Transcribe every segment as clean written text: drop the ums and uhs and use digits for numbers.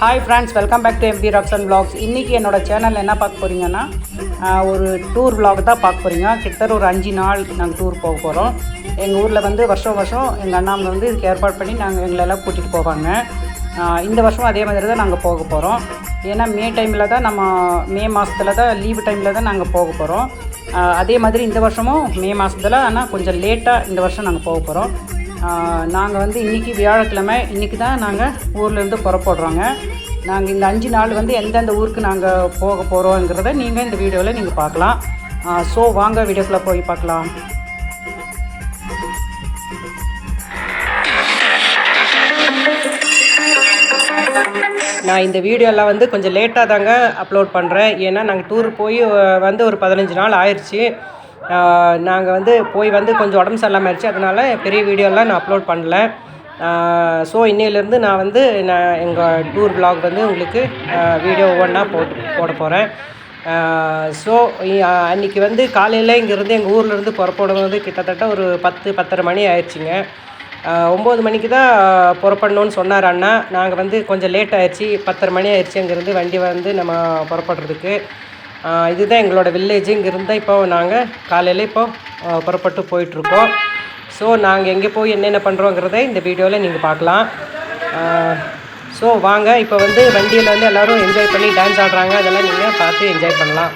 Hi friends, welcome back to MP Rocks and vlogs. இன்றைக்கி என்னோடய சேனலில் என்ன பார்க்க போகிறீங்கன்னா, ஒரு டூர் vlog தான் பார்க்க போகிறீங்க. கிட்டத்தட்ட ஒரு 5 நாள் நாங்கள் டூர் போக போகிறோம். எங்கள் ஊரில் வந்து வருஷம் எங்கள் அண்ணாங்க வந்து இதுக்கு ஏற்பாடு பண்ணி எங்களெல்லாம் கூட்டிகிட்டு போவாங்க. இந்த வருஷம் அதே மாதிரி தான் நாங்கள் போக போகிறோம். ஏன்னா மே டைமில் தான் மே மாதத்தில் தான் லீவு டைமில் தான் நாங்கள் போக போகிறோம். அதே மாதிரி இந்த வருஷமும் மே மாதத்தில், ஆனால் கொஞ்சம் லேட்டாக இந்த வருஷம் நாங்கள் போக போகிறோம். நாங்கள் வந்து இன்றைக்கி வியாழக்கிழமை, இன்றைக்கி தான் நாங்கள் ஊர்லேருந்து புறப்படுறோங்க. நாங்கள் இந்த 5 நாள் வந்து எந்தெந்த ஊருக்கு நாங்கள் போக போகிறோங்கிறத நீங்கள் இந்த வீடியோவில் நீங்கள் பார்க்கலாம். ஸோ வாங்க வீடியோக்குள்ளே போய் பார்க்கலாம். நான் இந்த வீடியோவில் வந்து கொஞ்சம் லேட்டாக தாங்க அப்லோட் பண்ணுறேன். ஏன்னா நாங்கள் டூர் போய் வந்து ஒரு 15 நாள் ஆயிடுச்சு. நாங்கள் வந்து கொஞ்சம் உடம்பு சரியில்லாமல் ஆயிடுச்சு. அதனால் பெரிய வீடியோலாம் நான் அப்லோட் பண்ணல. ஸோ இன்னையிலேருந்து நான் எங்கள் டூர் vlog வந்து உங்களுக்கு வீடியோ ஒவ்வொன்றா போட போகிறேன். ஸோ அன்றைக்கி வந்து காலையில் இங்கேருந்து எங்கள் ஊர்லேருந்து புறப்படுவது கிட்டத்தட்ட ஒரு 10-10:30 மணி ஆயிடுச்சுங்க. 9 மணிக்கு தான் புறப்படணுன்னு சொன்னார் அண்ணா. நாங்கள் வந்து கொஞ்சம் லேட் ஆயிடுச்சு, 10:30 மணி ஆயிடுச்சு அங்கேருந்து வண்டி வந்து நம்ம புறப்படுறதுக்கு. இதுதான் எங்களோட வில்லேஜ். இங்கேருந்து இப்போ நாங்கள் காலையில் புறப்பட்டு போயிட்டுருக்கோம். ஸோ நாங்கள் எங்கே போய் என்னென்ன பண்ணுறோங்கிறத இந்த வீடியோவில் நீங்கள் பார்க்கலாம். ஸோ வாங்க, இப்போ வந்து வண்டியில் வந்து எல்லோரும் என்ஜாய் பண்ணி டான்ஸ் ஆடுறாங்க. அதெல்லாம் நீங்கள் பார்த்து என்ஜாய் பண்ணலாம்.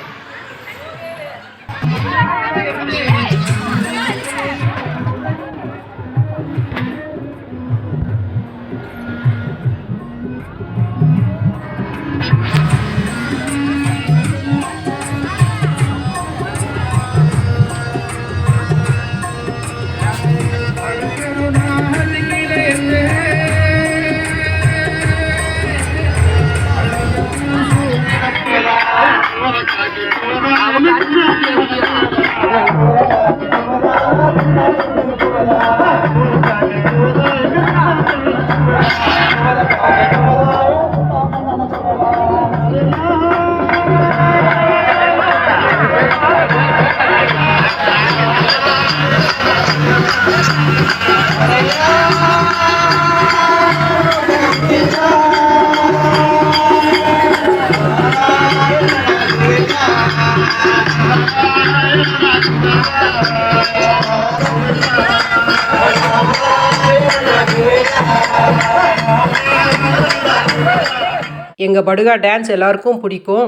எங்கள் படுகா டான்ஸ் எல்லாருக்கும் பிடிக்கும்.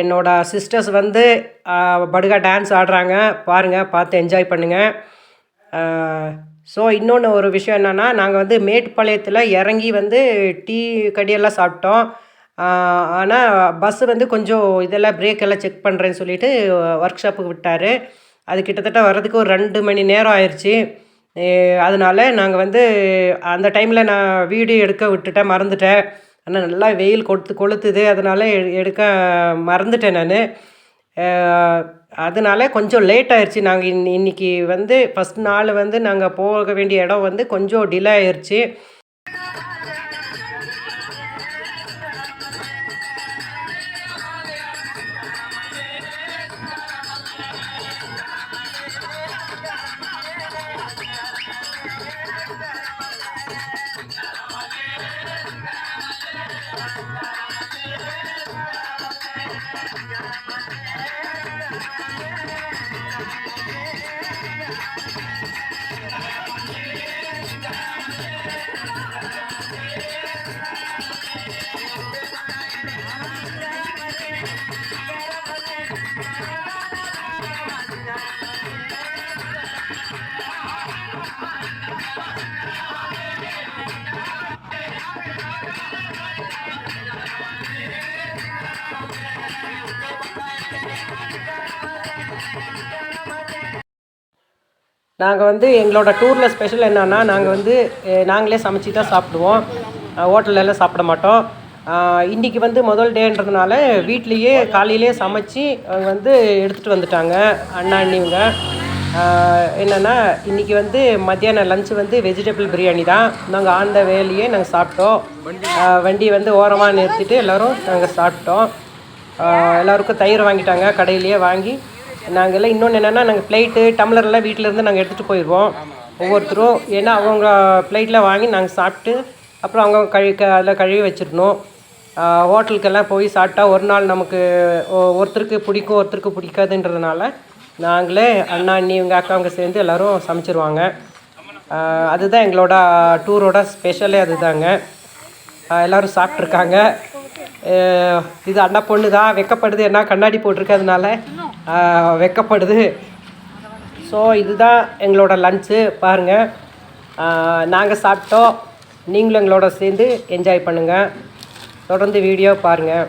என்னோடய சிஸ்டர்ஸ் வந்து படுகா டான்ஸ் ஆடுறாங்க, பாருங்கள், பார்த்து என்ஜாய் பண்ணுங்கள். ஸோ இன்னொன்று ஒரு விஷயம் என்னென்னா, நாங்கள் வந்து மேட்டுப்பாளையத்தில் இறங்கி வந்து டீ கடியெல்லாம் சாப்பிட்டோம். ஆனால் பஸ்ஸு வந்து கொஞ்சம் இதெல்லாம் பிரேக்கெல்லாம் செக் பண்ணுறேன்னு சொல்லிவிட்டு ஒர்க் ஷாப்புக்கு விட்டார். அது கிட்டத்தட்ட வர்றதுக்கு ஒரு 2 மணி நேரம் ஆயிடுச்சு. அதனால் நாங்கள் வந்து அந்த டைமில் நான் வீடியோ எடுக்க மறந்துட்டேன். ஆனால் நல்லா வெயில் கொளுத்துது. அதனால் எடுக்க மறந்துட்டேன் நான். அதனால் கொஞ்சம் லேட் ஆயிடுச்சு. நாங்கள் இன்றைக்கி வந்து ஃபஸ்ட் நாள் வந்து நாங்கள் போக வேண்டிய இடம் வந்து கொஞ்சம் டிலே ஆயிடுச்சு. நாங்கள் வந்து எங்களோட டூரில் ஸ்பெஷல் என்னென்னா, நாங்களே சமைச்சி தான் சாப்பிடுவோம். ஹோட்டலெல்லாம் சாப்பிட மாட்டோம். இன்றைக்கி வந்து முதல் டேன்றதுனால வீட்லேயே காலையிலே சமைச்சி எடுத்துகிட்டு வந்துட்டாங்க அண்ணா அண்ணிவங்க. என்னென்னா, இன்றைக்கி வந்து மத்தியானம் லஞ்சு வந்து வெஜிடபிள் பிரியாணி தான். நாங்கள் ஆந்த வேலையே நாங்கள் சாப்பிட்டோம். வண்டி ஓரமாக நிறுத்திட்டு எல்லோரும் நாங்கள் சாப்பிட்டோம். எல்லோருக்கும் தயிர் வாங்கிட்டாங்க, கடையிலேயே வாங்கி. நாங்கள் எல்லாம் இன்னொன்று என்னென்னா, நாங்கள் பிளேட்டு டம்ளர்லாம் வீட்டிலேருந்து நாங்கள் எடுத்துகிட்டு போயிடுவோம் ஒவ்வொருத்தரும். ஏன்னா அவங்க பிளேட்டில் வாங்கி நாங்கள் சாப்பிட்டு அப்புறம் அவங்க அதில் கழுவி வச்சிடணும். ஹோட்டலுக்கெல்லாம் போய் சாப்பிட்டா ஒரு நாள் நமக்கு ஒருத்தருக்கு பிடிக்கும் ஒருத்தருக்கு பிடிக்காதுன்றதுனால நாங்களே அண்ணா அண்ணி இவங்க அக்காவங்க சேர்ந்து எல்லோரும் சமைச்சிருவாங்க. அதுதான் எங்களோட டூரோட ஸ்பெஷலே அதுதாங்க. எல்லோரும் சாப்பிட்ருக்காங்க. இது அண்ணா பொண்ணு தான் வெக்கப்படுது, என்ன கண்ணாடி போட்டிருக்கிறதுனால வெக்கப்படுது. ஸோ இதுதான் எங்களோட லன்ச்சு. பாருங்கள், நாங்கள் சாப்பிட்டோம். நீங்களும் எங்களோட சேர்ந்து என்ஜாய் பண்ணுங்கள். தொடர்ந்து வீடியோ பாருங்கள்.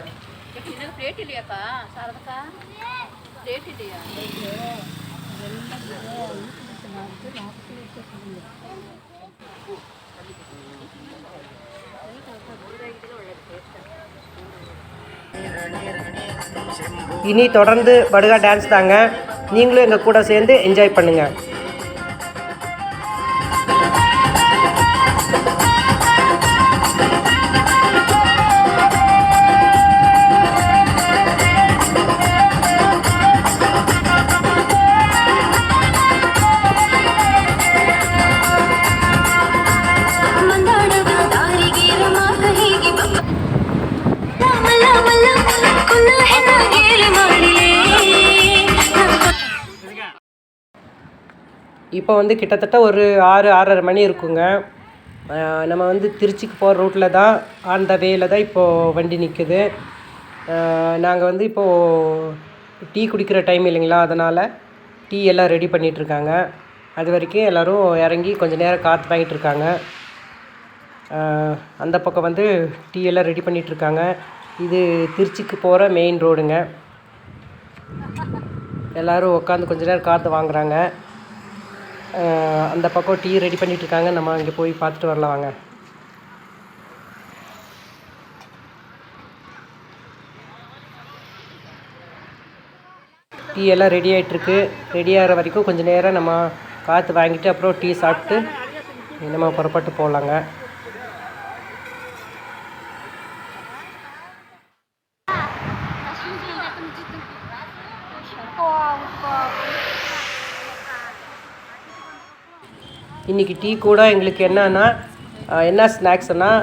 இனி தொடர்ந்து படுகா டான்ஸ் தாங்க. நீங்களும் எங்கள் கூட சேர்ந்து என்ஜாய் பண்ணுங்கள். இப்போ வந்து கிட்டத்தட்ட ஒரு 6-6:30 மணி இருக்குங்க. நம்ம வந்து திருச்சிக்கு போகிற ரூட்டில் தான், ஆன் த வேயில் தான் இப்போது வண்டி நிற்குது. நாங்கள் வந்து இப்போது டீ குடிக்கிற டைம் இல்லைங்களா, அதனால் டீ எல்லாம் ரெடி பண்ணிகிட்ருக்காங்க. அது வரைக்கும் எல்லோரும் இறங்கி கொஞ்சம் நேரம் காற்று வாங்கிட்டு இருக்காங்க. அந்த பக்கம் வந்து டீ எல்லாம் ரெடி பண்ணிகிட்ருக்காங்க. இது திருச்சிக்கு போகிற மெயின் ரோடுங்க. எல்லோரும் உட்காந்து கொஞ்சம் நேரம் காற்று வாங்குகிறாங்க. அந்த பக்கம் டீ ரெடி பண்ணிகிட்ருக்காங்க. நம்ம அங்கே போய் பார்த்துட்டு வரலாம் வாங்க. டீ எல்லாம் ரெடி ஆகிட்டுருக்கு. ரெடி ஆகிற வரைக்கும் கொஞ்சம் நேரம் நம்ம காற்று வாங்கிட்டு அப்புறம் டீ சாப்பிட்டு நம்ம புறப்பட்டு போகலாங்க. இன்றைக்கி டீ கூட எங்களுக்கு என்ன ஸ்நாக்ஸ்னால்,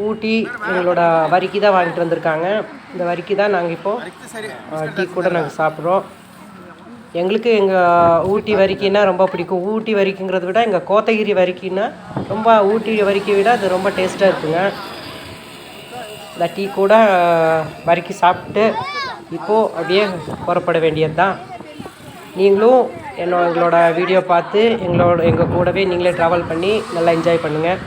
ஊட்டி எங்களோட வரிக்கி தான் வாங்கிட்டு வந்திருக்காங்க. இந்த வரிக்கி தான் நாங்கள் இப்போது டீ கூட நாங்கள் சாப்பிட்றோம். எங்களுக்கு எங்கள் ஊட்டி வரிக்கின்னா ரொம்ப பிடிக்கும். ஊட்டி வரிக்குங்கிறத விட எங்கள் கோத்தகிரி வரிக்கின்னா ரொம்ப ஊட்டி வரிக்கை விட அது ரொம்ப டேஸ்ட்டாக இருக்குங்க. இந்த டீ கூட வரிக்கி சாப்பிட்டு இப்போது அப்படியே புறப்பட வேண்டியது தான். நீங்களும் எங்களோட வீடியோ பார்த்து எங்கள் கூடவே நீங்களே ட்ராவல் பண்ணி நல்லா என்ஜாய் பண்ணுங்கள்.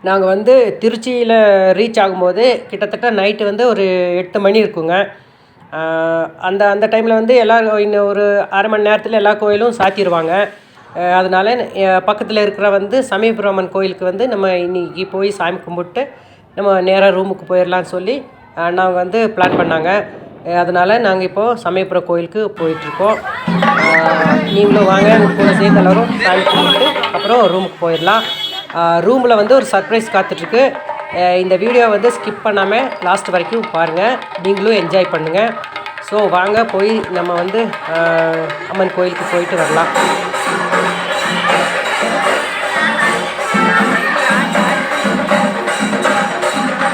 நாங்கள் வந்து திருச்சியில் ரீச் ஆகும்போது கிட்டத்தட்ட நைட்டு வந்து ஒரு 8 மணி இருக்குங்க. அந்த அந்த டைமில் வந்து இன்னும் ஒரு அரை மணி நேரத்தில் எல்லா கோயிலும் சாத்திடுவாங்க. அதனால் பக்கத்தில் இருக்கிற வந்து சமயபுரம்மன் கோயிலுக்கு வந்து நம்ம இன்றைக்கி போய் சாமி கும்பிட்டு நம்ம நேராக ரூமுக்கு போயிடலான்னு சொல்லி நாங்கள் வந்து பிளான் பண்ணாங்க. அதனால் நாங்கள் இப்போது சமயபுரம் கோயிலுக்கு போயிட்டுருக்கோம். நீங்களும் வாங்க, கூட சேர்ந்து எல்லோரும் சாமி கும்பிட்டு அப்புறம் ரூமுக்கு போயிடலாம். ரூமில் வந்து ஒரு சர்ப்ரைஸ் காத்துட்ருக்கு. இந்த வீடியோ வந்து ஸ்கிப் பண்ணாமல் லாஸ்ட் வரைக்கும் பாருங்கள், நீங்களும் என்ஜாய் பண்ணுங்கள். ஸோ வாங்க போய் நம்ம வந்து அம்மன் கோயிலுக்கு போயிட்டு வரலாம்.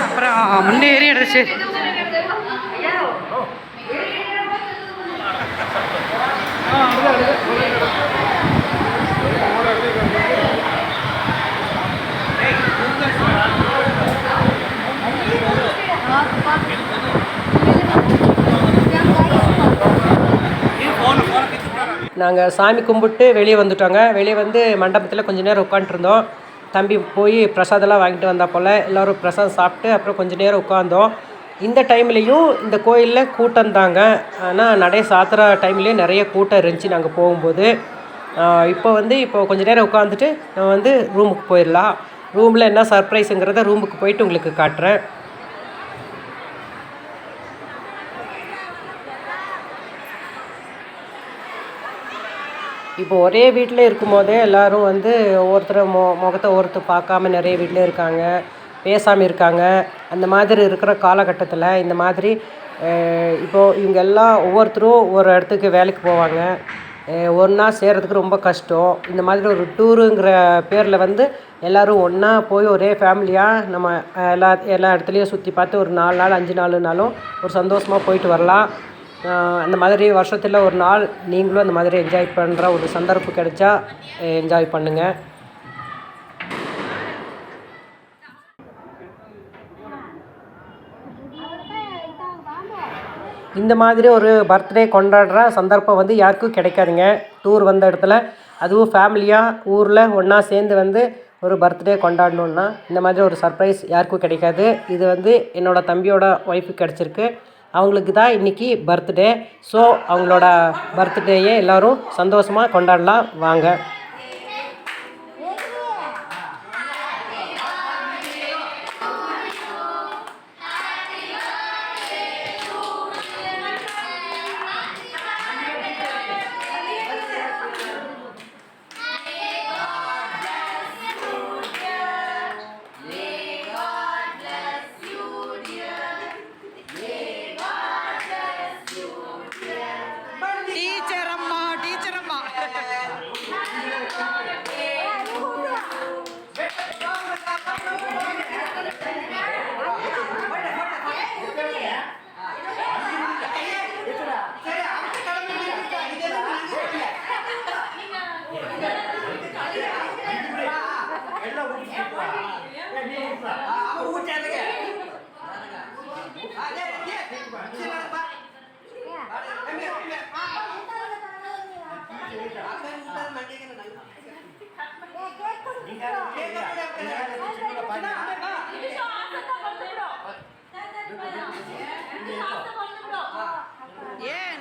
அப்புறம் முன்னேறி எடுச்சு நாங்கள் சாமி கும்பிட்டு வெளியே வந்துட்டோங்க. வெளியே வந்து மண்டபத்தில் கொஞ்சம் நேரம் உட்காந்துருந்தோம். தம்பி போய் பிரசாதெல்லாம் வாங்கிட்டு வந்தால் போல் எல்லோரும் பிரசாதம் சாப்பிட்டு அப்புறம் கொஞ்சம் நேரம் உட்காந்தோம். இந்த டைம்லேயும் இந்த கோயிலில் கூட்டம் தாங்க. ஆனால் நடை சாத்துற டைம்லேயும் நிறைய கூட்டம் இருந்துச்சு நாங்கள் போகும்போது. இப்போ கொஞ்சம் நேரம் உட்காந்துட்டு நம்ம வந்து ரூமுக்கு போயிடலாம். ரூமில் என்ன சர்ப்ரைஸுங்கிறத ரூமுக்கு போயிட்டு உங்களுக்கு காட்டுறேன். இப்போ ஒரே வீட்டில் இருக்கும்போதே எல்லோரும் வந்து ஒவ்வொருத்தர் முகத்தை ஒருத்தர் பார்க்காம நிறைய வீட்டில் இருக்காங்க, பேசாமல் இருக்காங்க. அந்த மாதிரி இருக்கிற காலகட்டத்தில் இந்த மாதிரி இப்போது இவங்க எல்லாம் ஒவ்வொருத்தரும் ஒவ்வொரு இடத்துக்கு வேலைக்கு போவாங்க. ஒன்றா சேர்கிறதுக்கு ரொம்ப கஷ்டம். இந்த மாதிரி ஒரு டூருங்கிற பேரில் வந்து எல்லோரும் ஒன்றா போய் ஒரே ஃபேமிலியாக நம்ம எல்லா இடத்துலையும் சுற்றி பார்த்து ஒரு 4 நாள் 5 நாளுனாலும் ஒரு சந்தோஷமாக போயிட்டு வரலாம். அந்த மாதிரி வருஷத்தில் ஒரு நாள் நீங்களும் அந்த மாதிரி என்ஜாய் பண்ணுற ஒரு சந்தர்ப்பம் கிடைச்சா என்ஜாய் பண்ணுங்கள். இந்த மாதிரி ஒரு பர்த்டே கொண்டாடுற சந்தர்ப்பம் வந்து யாருக்கும் கிடைக்காதுங்க. டூர் வந்த இடத்துல அதுவும் ஃபேமிலியாக ஊரில் ஒன்றா சேர்ந்து வந்து ஒரு பர்த்டே கொண்டாடணுன்னா இந்த மாதிரி ஒரு சர்ப்ரைஸ் யாருக்கும் கிடைக்காது. இது வந்து என்னோடய தம்பியோட ஒய்ஃபுக்கு கிடச்சிருக்கு. அவங்களுக்கு தான் இன்றைக்கி பர்த்டே. ஸோ அவங்களோட பர்த்டேயை எல்லோரும் சந்தோஷமாக கொண்டாடலாம் வாங்க.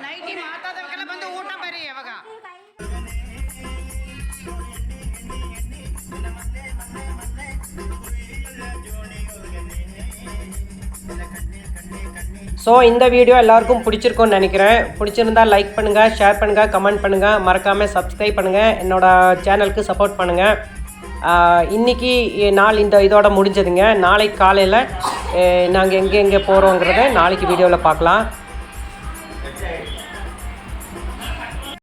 ನೈಟಿ ಮಾತಾದವಕ್ಕೆಲ್ಲ ಬಂದು ಊಟ ಬರ್ರಿ ಯಾವಾಗ. ஸோ இந்த வீடியோ எல்லாருக்கும் பிடிச்சிருக்கும்னு நினைக்கிறேன். பிடிச்சிருந்தால் லைக் பண்ணுங்கள், ஷேர் பண்ணுங்கள், கமெண்ட் பண்ணுங்கள், மறக்காமல் சப்ஸ்கிரைப் பண்ணுங்கள், என்னோடய சேனலுக்கு சப்போர்ட் பண்ணுங்கள். இன்றைக்கி நாள் இதோட முடிஞ்சதுங்க. நாளைக்கு காலையில் நாங்கள் எங்கே போகிறோங்கிறத நாளைக்கு வீடியோவில் பார்க்கலாம்.